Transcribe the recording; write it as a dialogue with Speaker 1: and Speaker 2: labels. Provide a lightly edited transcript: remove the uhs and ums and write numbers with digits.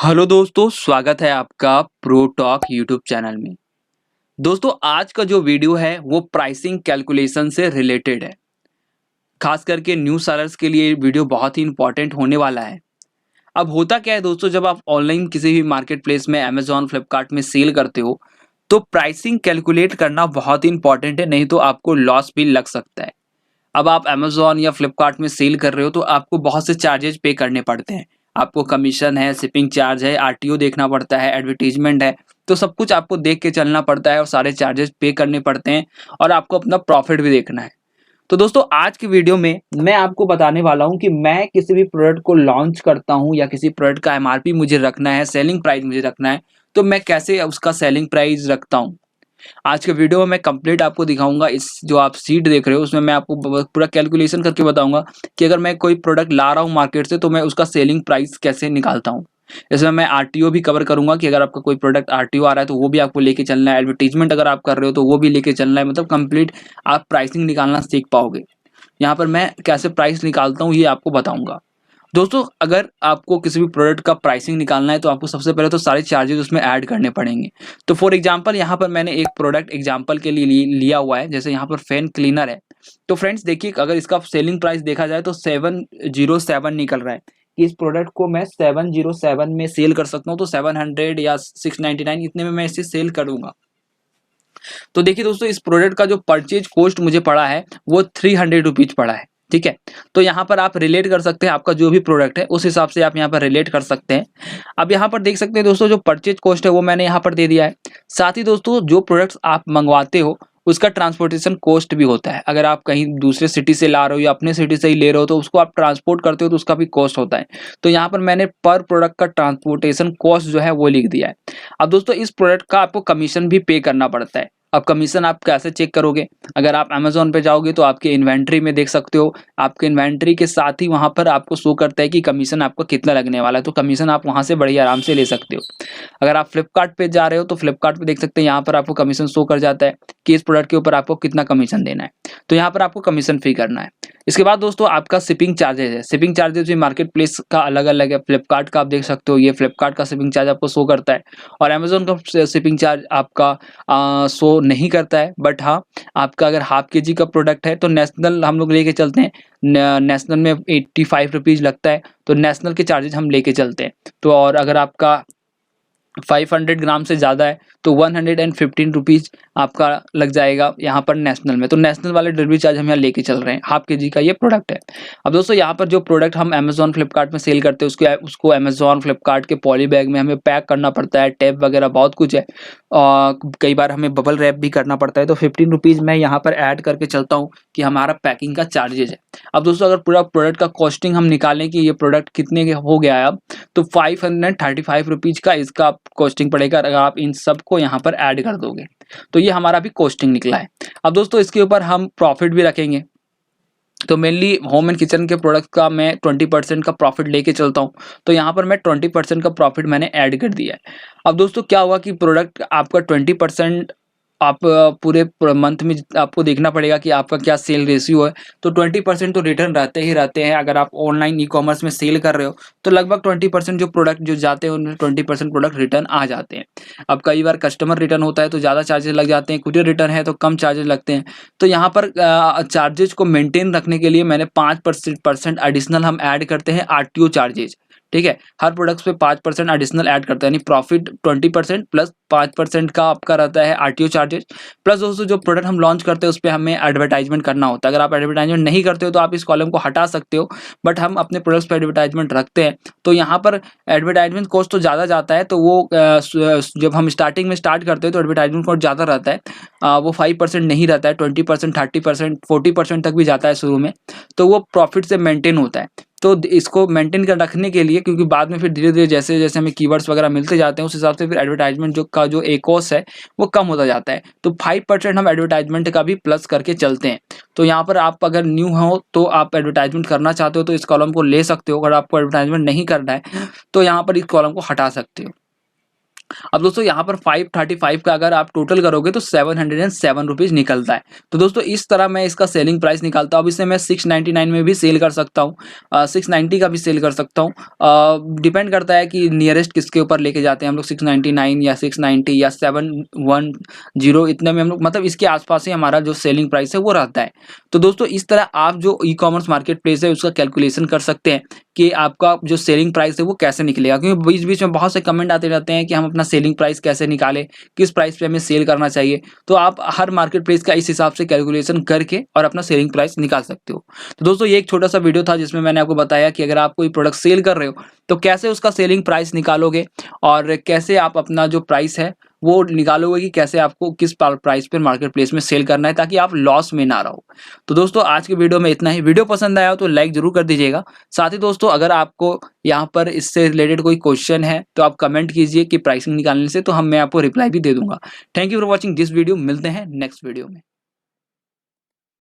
Speaker 1: Hello दोस्तों, स्वागत है आपका प्रो टॉक यूट्यूब चैनल में। दोस्तों, आज का जो वीडियो है वो प्राइसिंग कैलकुलेशन से रिलेटेड है। खास करके न्यू सेलर्स के लिए ये वीडियो बहुत ही इंपॉर्टेंट होने वाला है। अब होता क्या है दोस्तों, जब आप ऑनलाइन किसी भी मार्केट प्लेस में अमेजॉन फ्लिपकार्ट में सेल करते हो तो प्राइसिंग कैलकुलेट करना बहुत ही इंपॉर्टेंट है, नहीं तो आपको लॉस भी लग सकता है। अब आप अमेज़न या फ्लिपकार्ट में सेल कर रहे हो तो आपको बहुत से चार्जेज़ पे करने पड़ते हैं। आपको कमीशन है, शिपिंग चार्ज है, आरटीओ देखना पड़ता है, एडवर्टाइज़मेंट है, तो सब कुछ आपको देख के चलना पड़ता है और सारे चार्जेज़ पे करने पड़ते हैं और आपको अपना प्रॉफ़िट भी देखना है। तो दोस्तों, आज की वीडियो में मैं आपको बताने वाला हूँ कि मैं किसी भी प्रोडक्ट को लॉन्च करता हूँ या किसी प्रोडक्ट का एमआरपी मुझे रखना है, सेलिंग प्राइस मुझे रखना है, तो मैं कैसे उसका सेलिंग प्राइस रखता हूँ। आज के वीडियो में मैं कंप्लीट आपको दिखाऊंगा। इस जो आप शीट देख रहे हो उसमें मैं आपको पूरा कैलकुलेशन करके बताऊंगा कि अगर मैं कोई प्रोडक्ट ला रहा हूं मार्केट से तो मैं उसका सेलिंग प्राइस कैसे निकालता हूं। इसमें मैं आरटीओ भी कवर करूंगा कि अगर आपका कोई प्रोडक्ट आरटीओ आ रहा है तो वो भी आपको लेके चलना है। एडवर्टीजमेंट अगर आप कर रहे हो तो वो भी लेके चलना है। मतलब कंप्लीट आप प्राइसिंग निकालना सीख पाओगे। यहाँ पर मैं कैसे प्राइस निकालता हूँ ये आपको बताऊंगा। दोस्तों, अगर आपको किसी भी प्रोडक्ट का प्राइसिंग निकालना है तो आपको सबसे पहले तो सारे चार्जेस उसमें ऐड करने पड़ेंगे। तो फॉर एग्जांपल यहाँ पर मैंने एक प्रोडक्ट एग्जांपल के लिए लिया हुआ है, जैसे यहाँ पर फैन क्लीनर है। तो फ्रेंड्स देखिए, अगर इसका सेलिंग प्राइस देखा जाए तो 707 निकल रहा है कि इस प्रोडक्ट को मैं 707 में सेल कर सकता हूँ। तो 700 या 699 इतने में मैं इसे सेल करूंगा। तो देखिए दोस्तों, इस प्रोडक्ट का जो परचेज कॉस्ट मुझे पड़ा है वो 300 रुपीज पड़ा है। ठीक है, तो यहाँ पर आप रिलेट कर सकते हैं, आपका जो भी प्रोडक्ट है उस हिसाब से आप यहाँ पर रिलेट कर सकते हैं। अब यहाँ पर देख सकते हैं दोस्तों, जो परचेज कॉस्ट है वो मैंने यहाँ पर दे दिया है। साथ ही दोस्तों, जो प्रोडक्ट्स आप मंगवाते हो उसका ट्रांसपोर्टेशन कॉस्ट भी होता है। अगर आप कहीं दूसरे सिटी से ला रहे हो या अपने सिटी से ही ले रहे हो तो उसको आप ट्रांसपोर्ट करते हो तो उसका भी कॉस्ट होता है। तो यहाँ पर मैंने पर प्रोडक्ट का ट्रांसपोर्टेशन कॉस्ट जो है वो लिख दिया है। अब दोस्तों, इस प्रोडक्ट का आपको कमीशन भी पे करना पड़ता है। अब कमीशन आप कैसे चेक करोगे? अगर आप अमेज़न पे जाओगे तो आपके इन्वेंट्री में देख सकते हो। आपके इन्वेंट्री के साथ ही वहाँ पर आपको शो करता है कि कमीशन आपका कितना लगने वाला है। तो कमीशन आप वहाँ से बड़ी आराम से ले सकते हो। अगर आप फ्लिपकार्ट पे जा रहे हो तो फ्लिपकार्ट पे देख सकते हैं, यहाँ पर आपको कमीशन शो कर जाता है कि इस प्रोडक्ट के ऊपर आपको कितना कमीशन देना है। तो यहाँ पर आपको कमीशन पे करना है। इसके बाद दोस्तों, आपका शिपिंग चार्जेस है। शिपिंग चार्जेस भी मार्केट प्लेस का अलग अलग है। फ्लिपकार्ट का आप देख सकते हो, ये फ्लिपकार्ट का शिपिंग चार्ज आपको शो करता है और अमेज़न का शिपिंग चार्ज आपका शो नहीं करता है। बट हाँ, आपका अगर हाफ केजी का प्रोडक्ट है तो नेशनल हम लोग लेके चलते हैं। नेशनल में 85 रुपीज़ लगता है, तो नेशनल के चार्जेज हम लेके चलते हैं। तो और अगर आपका 500 ग्राम से ज़्यादा है तो 115 रुपीज़ आपका लग जाएगा यहाँ पर नेशनल में। तो नेशनल वाले डिलीवरी चार्ज हम यहाँ लेके चल रहे हैं। हाफ केजी का ये प्रोडक्ट है। अब दोस्तों, यहाँ पर जो प्रोडक्ट हम अमेज़न फ्लिपकार्ट में सेल करते हैं उसको अमेज़न फ्लिपकार्ट के पॉली बैग में हमें पैक करना पड़ता है। टैप वगैरह बहुत कुछ है और कई बार हमें बबल रैप भी करना पड़ता है। तो 15 रुपीज़ मैं यहाँ पर ऐड करके चलता हूँ कि हमारा पैकिंग का चार्जेज है। अब दोस्तों, अगर पूरा प्रोडक्ट का कॉस्टिंग हम निकालें कि ये प्रोडक्ट कितने के हो गया है अब, तो 535 रुपीज़ का इसका कॉस्टिंग पड़ेगा अगर आप इन सबको यहाँ पर ऐड कर दोगे। तो ये हमारा भी कॉस्टिंग निकला है। अब दोस्तों, इसके ऊपर हम प्रॉफिट भी रखेंगे। तो मेनली होम एंड किचन के प्रोडक्ट का मैं 20% का प्रॉफिट लेके चलता हूँ। तो यहाँ पर मैं 20% का प्रॉफिट मैंने ऐड कर दिया है। अब दोस्तों, क्या हुआ कि प्रोडक्ट आपका 20% आप पूरे मंथ में आपको देखना पड़ेगा कि आपका क्या सेल रेशियो है। तो 20% तो रिटर्न रहते ही रहते हैं। अगर आप ऑनलाइन ई कॉमर्स में सेल कर रहे हो तो लगभग 20% जो प्रोडक्ट जो जाते हैं उनमें 20% प्रोडक्ट रिटर्न आ जाते हैं। अब कई बार कस्टमर रिटर्न होता है तो ज़्यादा चार्जेस लग जाते हैं, कुरियर रिटर्न है तो कम चार्जेस लगते हैं। तो यहाँ पर चार्जेस को मेंटेन रखने के लिए मैंने 5% एडिशनल हम ऐड करते हैं आरटीओ चार्जेज। ठीक है, हर प्रोडक्ट्स पे 5% एडिशनल ऐड करते हैं, यानी प्रॉफिट 20% प्लस 5% का आपका रहता है आरटीओ चार्जेस। प्लस दोस्तों, जो प्रोडक्ट हम लॉन्च करते हैं उस पर हमें एडवर्टाइजमेंट करना होता है। अगर आप एडवर्टाइजमेंट नहीं करते हो तो आप इस कॉलम को हटा सकते हो, बट हम अपने प्रोडक्ट्स पर एडवर्टाइजमेंट रखते हैं। तो यहाँ पर एडवर्टाइजमेंट कॉस्ट तो ज़्यादा जाता है। तो वो जब हम स्टार्टिंग में स्टार्ट करते हैं तो एडवर्टाइजमेंट कॉस्ट ज़्यादा रहता है। वो 5% नहीं रहता है, 20%, 30%, 40% तक भी जाता है शुरू में। तो वो प्रॉफिट से मेंटेन होता है। तो इसको मेंटेन कर रखने के लिए, क्योंकि बाद में फिर धीरे-धीरे जैसे-जैसे हमें कीवर्ड्स वगैरह मिलते जाते हैं उस हिसाब से फिर एडवर्टाइजमेंट जो एक कॉस्ट है वो कम होता जाता है। तो 5% हम एडवर्टाइजमेंट का भी प्लस करके चलते हैं। तो यहाँ पर आप अगर न्यू हो तो आप एडवर्टाइजमेंट करना चाहते हो तो इस कॉलम को ले सकते हो। अगर आपको एडवर्टाइजमेंट नहीं करना है तो यहाँ पर इस कॉलम को हटा सकते हो। अब दोस्तों यहाँ पर 535 का अगर आप टोटल करोगे तो 707 रुपीज़ निकलता है। तो दोस्तों इस तरह मैं इसका सेलिंग प्राइस निकालता हूँ। अब इसे मैं 699 में भी सेल कर सकता हूँ, 690 का भी सेल कर सकता हूँ। डिपेंड करता है कि नियरेस्ट किसके ऊपर लेके जाते हैं हम लोग, 699 या 690 या 710, इतने में हम लोग मतलब इसके आसपास ही हमारा जो सेलिंग प्राइस है वो रहता है। तो दोस्तों इस तरह आप जो ई कॉमर्स मार्केट प्लेस है उसका कैलकुलेशन कर सकते हैं कि आपका जो सेलिंग प्राइस है वो कैसे निकलेगा, क्योंकि बीच-बीच में बहुत से कमेंट आते रहते हैं कि हम अपना सेलिंग प्राइस कैसे निकालें, किस प्राइस पे हमें सेल करना चाहिए। तो आप हर मार्केट प्लेस का इस हिसाब से कैलकुलेशन करके और अपना सेलिंग प्राइस निकाल सकते हो। तो दोस्तों ये एक छोटा-सा वीडियो था जिसमें मैंने आपको बताया कि अगर आप कोई प्रोडक्ट सेल कर रहे हो, तो कैसे उसका सेलिंग प्राइस निकालोगे और कैसे आप अपना जो प्राइस है वो निकालोगे कि कैसे आपको किस प्राइस पे मार्केट प्लेस में सेल करना है ताकि आप लॉस में ना रहो। तो दोस्तों आज की वीडियो में इतना ही। वीडियो पसंद आया हो तो लाइक ज़रूर कर दीजिएगा। साथ ही दोस्तों अगर आपको यहाँ पर इससे रिलेटेड कोई क्वेश्चन है तो आप कमेंट कीजिए कि प्राइसिंग निकालने से, तो मैं आपको रिप्लाई भी दे दूँगा। Thank you for watching this video. मिलते हैं नेक्स्ट वीडियो में।